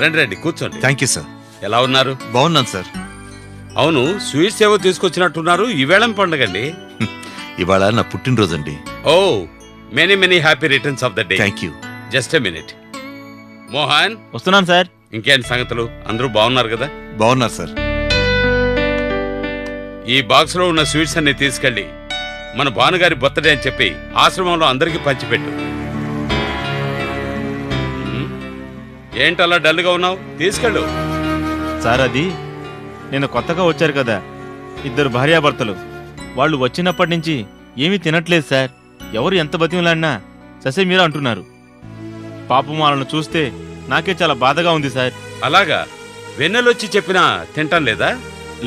రండి రండి కూర్చోండి. Thank you sir. ఎలా ఉన్నారు? బాగున్నాను సార్. అవును, స్వీట్స్ ఏవో తీసుకొచ్చినట్టున్నారు. ఈవేళం పండగండి. ఇవాళ నా పుట్టినరోజు అండి. Oh, many many happy returns of the day. Thank you. Just a minute. Mohan, వస్తున్నాను సార్. ఇంకేంటి సంగతులు? అందరూ బాగున్నారు కదా? బాగున్నారు సార్. ఈ బాక్స్ లో ఉన్న స్వీట్స్ అన్ని తీసుకెళ్లి మన భానుగారి బర్త్డే అని చెప్పి ఆశ్రమంలో అందరికీ పంచిపెట్టు. ఏంటలా డల్గా ఉన్నావు? తీసుకెళ్ళు. సార్ అది నేను కొత్తగా వచ్చారు కదా, ఇద్దరు భార్యాభర్తలు. వాళ్ళు వచ్చినప్పటి నుంచి ఏమీ తినట్లేదు సార్. ఎవరు ఎంత బతిమలాడినా ససే మీరా అంటున్నారు. పాపం వాళ్ళను చూస్తే నాకే చాలా బాధగా ఉంది సార్. అలాగా? వెన్నెలొచ్చి చెప్పినా తింటాం లేదా?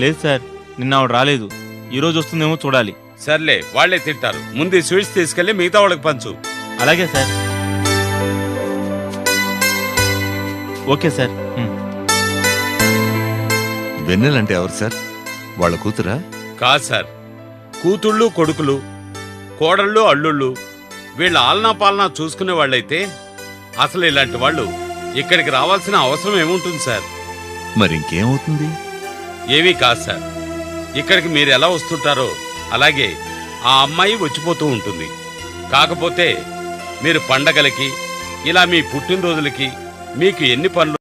లేదు సార్, నిన్న ఆవిడ రాలేదు. ఈరోజు వస్తుందేమో చూడాలి. సర్లే, వాళ్లే తింటారు. ముందు ఈ స్వీట్స్ తీసుకెళ్లి మిగతా వాళ్ళకి పంచు. అలాగే సార్. Okay sir. వెన్నెలంటే ఎవరు సార్? వాళ్ళ కూతురా? కాదు సార్, కూతుళ్ళు కొడుకులు, కోడళ్ళు అల్లుళ్ళు, వీళ్ళ ఆలనా పాలనా చూసుకునే వాళ్ళైతే అసలు ఇలాంటి వాళ్ళు ఇక్కడికి రావాల్సిన అవసరం ఏముంటుంది సార్? మరి ఇంకేమవుతుంది? ఏమీ కాదు సార్. ఇక్కడికి మీరు ఎలా వస్తుంటారో అలాగే ఆ అమ్మాయి వచ్చిపోతూ ఉంటుంది. కాకపోతే మీరు పండగలకి ఇలా మీ పుట్టినరోజులకి మీకు ఎన్ని పనులు